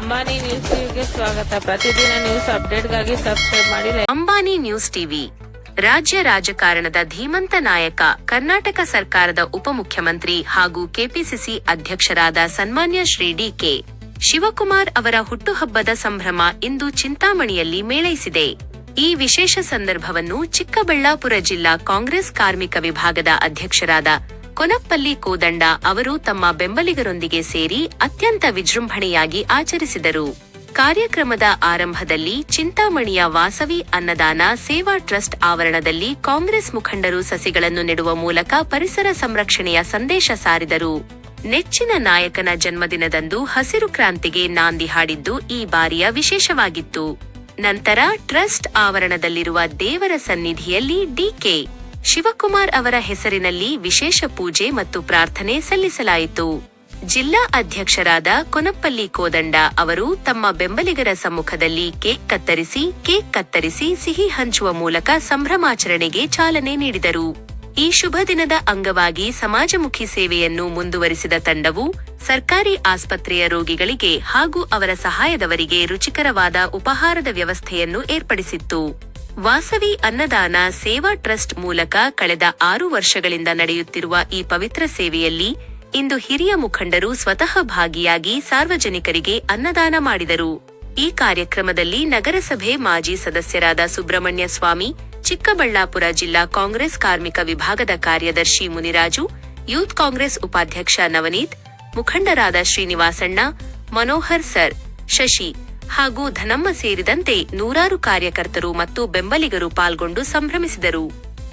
Ambani news ಟಿವಿಗೆ ಸ್ವಾಗತ. ಪ್ರತಿದಿನ ನ್ಯೂಸ್ ಅಪ್ಡೇಟ್ಗಾಗಿ ಸಬ್ಸ್ಕ್ರೈಬ್ ಮಾಡಿ. Ambani news TV. ರಾಜ್ಯ ರಾಜಕಾರಣದ ಧೀಮಂತ ನಾಯಕ, ಕರ್ನಾಟಕ ಸರ್ಕಾರದ ಉಪಮುಖ್ಯಮಂತ್ರಿ ಹಾಗೂ ಕೆಪಿಸಿಸಿ ಅಧ್ಯಕ್ಷರಾದ ಸನ್ಮಾನ್ಯ ಶ್ರೀ ಡಿ.ಕೆ. ಶಿವಕುಮಾರ್ ಅವರ ಹುಟ್ಟುಹಬ್ಬದ ಸಂಭ್ರಮ ಇಂದು ಚಿಂತಾಮಣಿಯಲ್ಲಿ ಮೇಳೈಸಿದೆ. ಈ ವಿಶೇಷ ಸಂದರ್ಭವನ್ನು ಚಿಕ್ಕಬಳ್ಳಾಪುರ ಜಿಲ್ಲಾ ಕಾಂಗ್ರೆಸ್ ಕಾರ್ಮಿಕ ವಿಭಾಗದ ಅಧ್ಯಕ್ಷರಾದ ಕೊನಪ್ಪಲ್ಲಿ ಕೋದಂಡ ಅವರು ತಮ್ಮ ಬೆಂಬಲಿಗರೊಂದಿಗೆ ಸೇರಿ ಅತ್ಯಂತ ವಿಜೃಂಭಣೆಯಾಗಿ ಆಚರಿಸಿದರು. ಕಾರ್ಯಕ್ರಮದ ಆರಂಭದಲ್ಲಿ ಚಿಂತಾಮಣಿಯ ವಾಸವಿ ಅನ್ನದಾನ ಸೇವಾ ಟ್ರಸ್ಟ್ ಆವರಣದಲ್ಲಿ ಕಾಂಗ್ರೆಸ್ ಮುಖಂಡರು ಸಸಿಗಳನ್ನು ನೆಡುವ ಮೂಲಕ ಪರಿಸರ ಸಂರಕ್ಷಣೆಯ ಸಂದೇಶ ಸಾರಿದರು. ನೆಚ್ಚಿನ ನಾಯಕನ ಜನ್ಮದಿನದಂದು ಹಸಿರು ಕ್ರಾಂತಿಗೆ ನಾಂದಿ ಹಾಡಿದ್ದು ಈ ಬಾರಿಯ ವಿಶೇಷವಾಗಿತ್ತು. ನಂತರ ಟ್ರಸ್ಟ್ ಆವರಣದಲ್ಲಿರುವ ದೇವರ ಸನ್ನಿಧಿಯಲ್ಲಿ ಡಿ.ಕೆ. ಶಿವಕುಮಾರ್ ಅವರ ಹೆಸರಿನಲ್ಲಿ ವಿಶೇಷ ಪೂಜೆ ಮತ್ತು ಪ್ರಾರ್ಥನೆ ಸಲ್ಲಿಸಲಾಯಿತು. ಜಿಲ್ಲಾ ಅಧ್ಯಕ್ಷರಾದ ಕೊನಪ್ಪಲ್ಲಿ ಕೋದಂಡ ಅವರು ತಮ್ಮ ಬೆಂಬಲಿಗರ ಸಮ್ಮುಖದಲ್ಲಿ ಕೇಕ್ ಕತ್ತರಿಸಿ ಸಿಹಿ ಹಂಚುವ ಮೂಲಕ ಸಂಭ್ರಮಾಚರಣೆಗೆ ಚಾಲನೆ ನೀಡಿದರು. ಈ ಶುಭ ದಿನದ ಅಂಗವಾಗಿ ಸಮಾಜಮುಖಿ ಸೇವೆಯನ್ನು ಮುಂದುವರಿಸಿದ ತಂಡವು ಸರ್ಕಾರಿ ಆಸ್ಪತ್ರೆಯ ರೋಗಿಗಳಿಗೆ ಹಾಗೂ ಅವರ ಸಹಾಯದವರಿಗೆ ರುಚಿಕರವಾದ ಉಪಹಾರದ ವ್ಯವಸ್ಥೆಯನ್ನು ಏರ್ಪಡಿಸಿತ್ತು. ವಾಸವಿ ಅನ್ನದಾನ ಸೇವಾ ಟ್ರಸ್ಟ್ ಮೂಲಕ ಕಳೆದ 6 ವರ್ಷಗಳಿಂದ ನಡೆಯುತ್ತಿರುವ ಈ ಪವಿತ್ರ ಸೇವೆಯಲ್ಲಿ ಇಂದು ಹಿರಿಯ ಮುಖಂಡರು ಸ್ವತಃ ಭಾಗಿಯಾಗಿ ಸಾರ್ವಜನಿಕರಿಗೆ ಅನ್ನದಾನ ಮಾಡಿದರು. ಈ ಕಾರ್ಯಕ್ರಮದಲ್ಲಿ ನಗರಸಭೆ ಮಾಜಿ ಸದಸ್ಯರಾದ ಸುಬ್ರಹ್ಮಣ್ಯ ಸ್ವಾಮಿ, ಚಿಕ್ಕಬಳ್ಳಾಪುರ ಜಿಲ್ಲಾ ಕಾಂಗ್ರೆಸ್ ಕಾರ್ಮಿಕ ವಿಭಾಗದ ಕಾರ್ಯದರ್ಶಿ ಮುನಿರಾಜು, ಯೂತ್ ಕಾಂಗ್ರೆಸ್ ಉಪಾಧ್ಯಕ್ಷ ನವನೀತ್, ಮುಖಂಡರಾದ ಶ್ರೀನಿವಾಸಣ್ಣ, ಮನೋಹರ್ ಸರ್, ಶಶಿ ಹಾಗೂ ಧನಮ್ಮ ಸೇರಿದಂತೆ ನೂರಾರು ಕಾರ್ಯಕರ್ತರು ಮತ್ತು ಬೆಂಬಲಿಗರು ಪಾಲ್ಗೊಂಡು ಸಂಭ್ರಮಿಸಿದರು.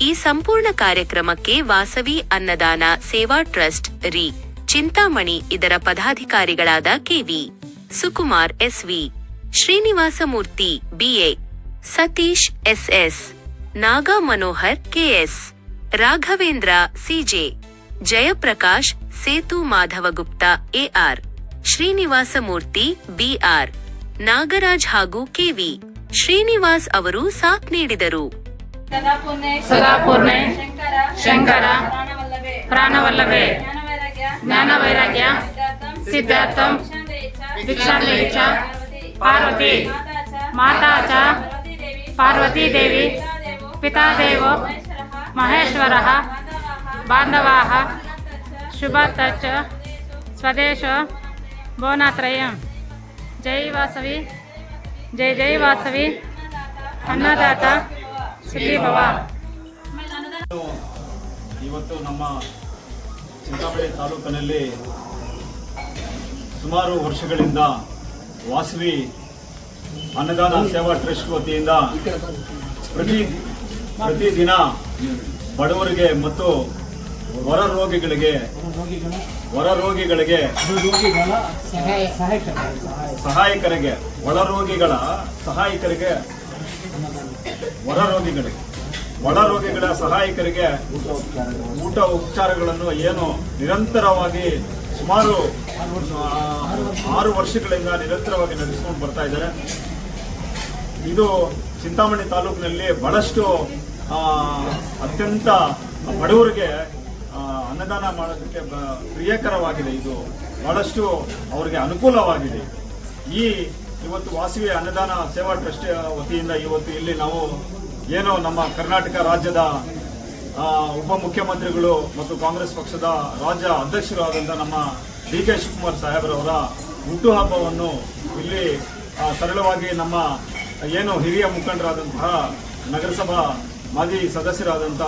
ಈ ಸಂಪೂರ್ಣ ಕಾರ್ಯಕ್ರಮಕ್ಕೆ ವಾಸವಿ ಅನ್ನದಾನ ಸೇವಾ ಟ್ರಸ್ಟ್ ರಿ. ಚಿಂತಾಮಣಿ ಇದರ ಪದಾಧಿಕಾರಿಗಳಾದ K V. Sukumar S V., Srinivasamurthy B A., Satish S S., Naga Manohar K S., Raghavendra C J., Jayaprakash Sethu, Madhavagupta A R., Srinivasamurthy B R., Nagaraj ಹಾಗೂ ಕೆ.ವಿ. ಶ್ರೀನಿವಾಸ್ ಅವರು ಸಾಥ್ ನೀಡಿದರು. ಸದಾಪೂರ್ಣೆ ಶಂಕರ ಪ್ರಾಣವಲ್ಲಭೆ ಜ್ಞಾನ ವೈರಾಗ್ಯ ಸಿದ್ಧಾರ್ಥಂ ದೀಕ್ಷಾಂತ ಪಾರ್ವತಿ ಮಾತಾ ಚ ಪಾರ್ವತಿ ದೇವಿ ಪಿತಾದೇವೋ ಮಹೇಶ್ವರಃ ಬಾಂಧವಾಃ ಶುಭತಶ್ಚ ಸ್ವದೇಶ ಭುವನತ್ರಯಂ. ಜೈ ವಾಸವಿ, ಜೈ ಜೈ ವಾಸವಿ, ಅನ್ನದಾತ ಸುಖೀ ಭವ. ಇವತ್ತು ನಮ್ಮ ಚಿಂತಾಮಣಿ ತಾಲೂಕಿನಲ್ಲಿ ಸುಮಾರು ವರ್ಷಗಳಿಂದ ವಾಸವಿ ಅನ್ನದಾನ ಸೇವಾ ಟ್ರಸ್ಟ್ ವತಿಯಿಂದ ಪ್ರತಿದಿನ ಬಡವರಿಗೆ ಮತ್ತು ಹೊರ ರೋಗಿಗಳಿಗೆ ಸಹಾಯಕರಿಗೆ ಒಳರೋಗಿಗಳ ಸಹಾಯಕರಿಗೆ ಊಟ ಉಪಚಾರಗಳನ್ನು ಏನು ನಿರಂತರವಾಗಿ ಸುಮಾರು 6 ವರ್ಷಗಳಿಂದ ನಿರಂತರವಾಗಿ ನಡೆಸಿಕೊಂಡು ಬರ್ತಾ ಇದ್ದಾರೆ. ಇದು ಚಿಂತಾಮಣಿ ತಾಲೂಕಿನಲ್ಲಿ ಬಹಳಷ್ಟು ಅತ್ಯಂತ ಬಡವರಿಗೆ ಅನ್ನದಾನ ಮಾಡೋದಕ್ಕೆ ಪ್ರಿಯಕರವಾಗಿದೆ. ಇದು ಬಹಳಷ್ಟು ಅವರಿಗೆ ಅನುಕೂಲವಾಗಿದೆ. ಇವತ್ತು ವಾಸವಿ ಅನ್ನದಾನ ಸೇವಾ ಟ್ರಸ್ಟ್ ವತಿಯಿಂದ ಇವತ್ತು ಇಲ್ಲಿ ನಾವು ಏನು ನಮ್ಮ ಕರ್ನಾಟಕ ರಾಜ್ಯದ ಉಪಮುಖ್ಯಮಂತ್ರಿಗಳು ಮತ್ತು ಕಾಂಗ್ರೆಸ್ ಪಕ್ಷದ ರಾಜ್ಯ ಅಧ್ಯಕ್ಷರು ಆದಂಥ ನಮ್ಮ ಡಿ.ಕೆ. ಶಿವಕುಮಾರ್ ಸಾಹೇಬರವರ ಹುಟ್ಟುಹಬ್ಬವನ್ನು ಇಲ್ಲಿ ಸರಳವಾಗಿ ನಮ್ಮ ಏನು ಹಿರಿಯ ಮುಖಂಡರಾದಂತಹ ನಗರಸಭಾ ಮಾಜಿ ಸದಸ್ಯರಾದಂಥ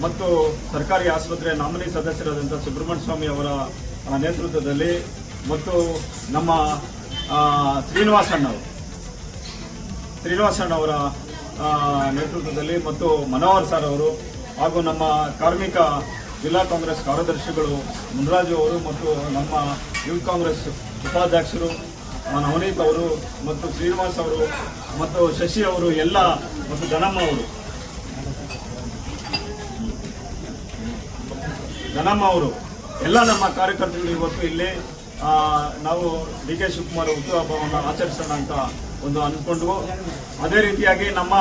ಮತ್ತು ಸರ್ಕಾರಿ ಆಸ್ಪತ್ರೆ ನಾಮಿನಿ ಸದಸ್ಯರಾದಂಥ ಸುಬ್ರಹ್ಮಣ್ಯ ಸ್ವಾಮಿ ಅವರ ನೇತೃತ್ವದಲ್ಲಿ ಮತ್ತು ನಮ್ಮ ಶ್ರೀನಿವಾಸಣ್ಣವರ ನೇತೃತ್ವದಲ್ಲಿ ಮತ್ತು ಮನೋಹರ್ ಸರ್ ಅವರು ಹಾಗೂ ನಮ್ಮ ಕಾರ್ಮಿಕ ಜಿಲ್ಲಾ ಕಾಂಗ್ರೆಸ್ ಕಾರ್ಯದರ್ಶಿಗಳು ಮುನಿರಾಜು ಅವರು ಮತ್ತು ನಮ್ಮ ಯೂತ್ ಕಾಂಗ್ರೆಸ್ ಉಪಾಧ್ಯಕ್ಷರು ನವನೀತ್ ಅವರು ಮತ್ತು ಶ್ರೀನಿವಾಸ್ ಅವರು ಮತ್ತು ಶಶಿ ಅವರು ಎಲ್ಲ ಮತ್ತು ಧನಮ್ಮ ಅವರು ಎಲ್ಲ ನಮ್ಮ ಕಾರ್ಯಕರ್ತರು ಇವತ್ತು ಇಲ್ಲಿ ನಾವು ಡಿ.ಕೆ. ಶಿವಕುಮಾರ್ ಹುಟ್ಟುಹಬ್ಬವನ್ನು ಆಚರಿಸೋಣ ಅಂತ ಒಂದು ಅಂದ್ಕೊಂಡು, ಅದೇ ರೀತಿಯಾಗಿ ನಮ್ಮ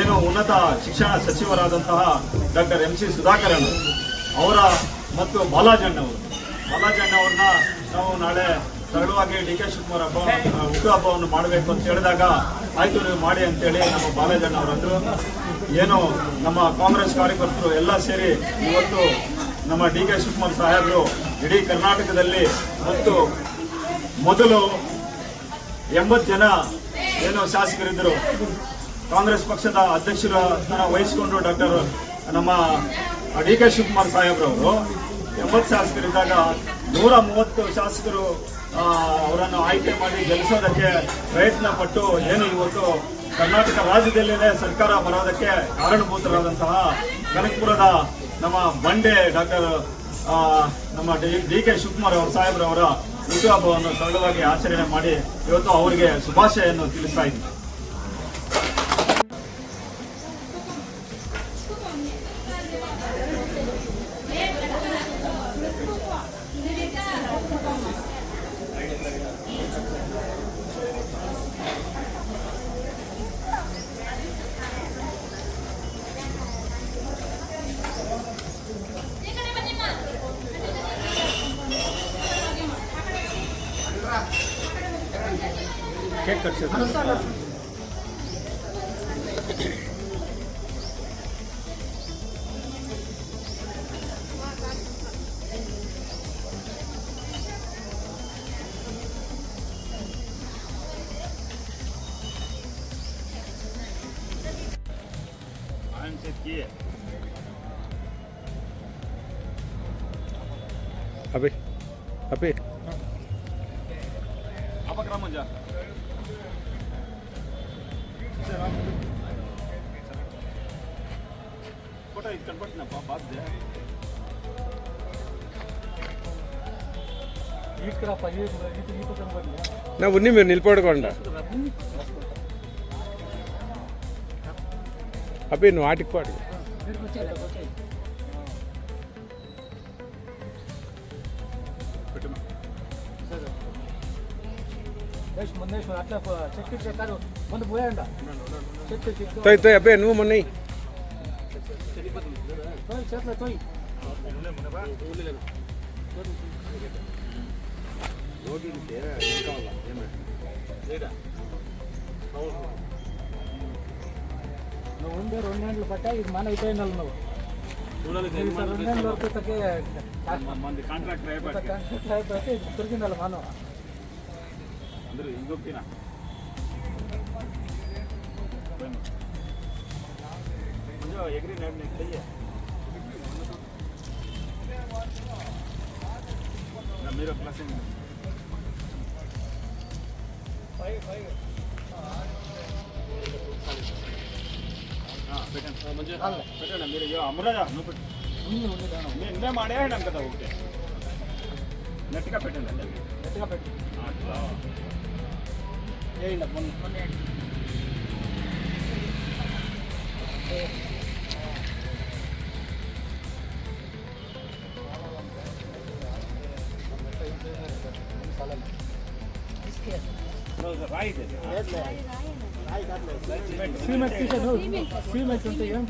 ಏನು ಉನ್ನತ ಶಿಕ್ಷಣ ಸಚಿವರಾದಂತಹ ಡಾಕ್ಟರ್ ಎಂ.ಸಿ. ಸುಧಾಕರ್ ಅವರ ಮತ್ತು ಬಾಲಾಜಣ್ಣವ್ರನ್ನ ನಾವು ನಾಳೆ ಸರಳವಾಗಿ ಡಿ ಕೆ ಶಿವಕುಮಾರ್ ಹುಟ್ಟುಹಬ್ಬವನ್ನು ಮಾಡಬೇಕು ಅಂತ ಹೇಳಿದಾಗ ಆಯ್ತು ನೀವು ಮಾಡಿ ಅಂತೇಳಿ ನಮ್ಮ ಬಾಲಜಣ್ಣ ಅವರಂದ್ರು. ಏನು ನಮ್ಮ ಕಾಂಗ್ರೆಸ್ ಕಾರ್ಯಕರ್ತರು ಎಲ್ಲ ಸೇರಿ ಇವತ್ತು ನಮ್ಮ ಡಿ ಕೆ ಶಿವಕುಮಾರ್ ಸಾಹೇಬರು ಇಡೀ ಕರ್ನಾಟಕದಲ್ಲಿ ಮತ್ತು ಮೊದಲು 80 ಜನ ಏನು ಶಾಸಕರಿದ್ದರು, ಕಾಂಗ್ರೆಸ್ ಪಕ್ಷದ ಅಧ್ಯಕ್ಷರ ಸ್ಥಾನ ವಹಿಸಿಕೊಂಡು ಡಾಕ್ಟರ್ ನಮ್ಮ ಡಿ ಕೆ ಶಿವಕುಮಾರ್ ಸಾಹೇಬ್ರವರು 80 ಶಾಸಕರಿದ್ದಾಗ 130 ಶಾಸಕರು ಅವರನ್ನು ಆಯ್ಕೆ ಮಾಡಿ ಗೆಲ್ಲಿಸೋದಕ್ಕೆ ಪ್ರಯತ್ನ ಪಟ್ಟು ಏನು ಇವತ್ತು ಕರ್ನಾಟಕ ರಾಜ್ಯದಲ್ಲಿನೇ ಸರ್ಕಾರ ಬರೋದಕ್ಕೆ ಕಾರಣಭೂತರಾದಂತಹ ಕನಕಪುರದ ನಮ್ಮ ಬಂಡೆ ಡಾಕ್ಟರ್ ನಮ್ಮ ಡಿ ಕೆ ಶಿವಕುಮಾರ್ ಅವರ ಸಾಹೇಬ್ರವರ ಹುಟ್ಟುಹಬ್ಬವನ್ನು ಸರಳವಾಗಿ ಆಚರಣೆ ಮಾಡಿ ಇವತ್ತು ಅವರಿಗೆ ಶುಭಾಶಯನ್ನು ತಿಳಿಸ್ತಾ ಇದ್ದೀನಿ. ಕೇಕ್ ಕಟ್ಸಿದ್ರು. अबे apa keramu aja kota ikan buat napa bas deh ini kerapa itu kan buat ना उन्नी में निलपड़कोंड अबे नु आटिक पाड़ तोय तोय अबे नु मन नहीं ಒಂದೇ 2 ಗಂಟೆ ಪಟ್ಟ ಇದು ಮನೆ ಇಟ್ಟೇ ಇಲ್ಲ ನಾವು 2 ಗಂಟೆ ಹೊರತಕ್ಕೆ ಮಂದಿ ಕಾಂಟ್ರಾಕ್ಟ್ ಕಾಂಟ್ರಾಕ್ಟ್ ಇದು ತಿರುಗಿನಲ್ಲ ಮಾನವ ಅಂದ್ರೆ ಈಗ ಹೋಗ್ತೀನಾ जो एग्री नेट नहीं चाहिए ना मेरा क्लासिंग हां बेटा मुझे बेटा ना मेरे यो अमरा नो बेटा मैं इन्ने माडे है नम कदा ओके नेट का पेटन है नेट का पेटन अच्छा ये ಇಲ್ಲ ಮೊನ್ನೆ ಸೀಮೆಂಟ್ ಅಂತ ಏನು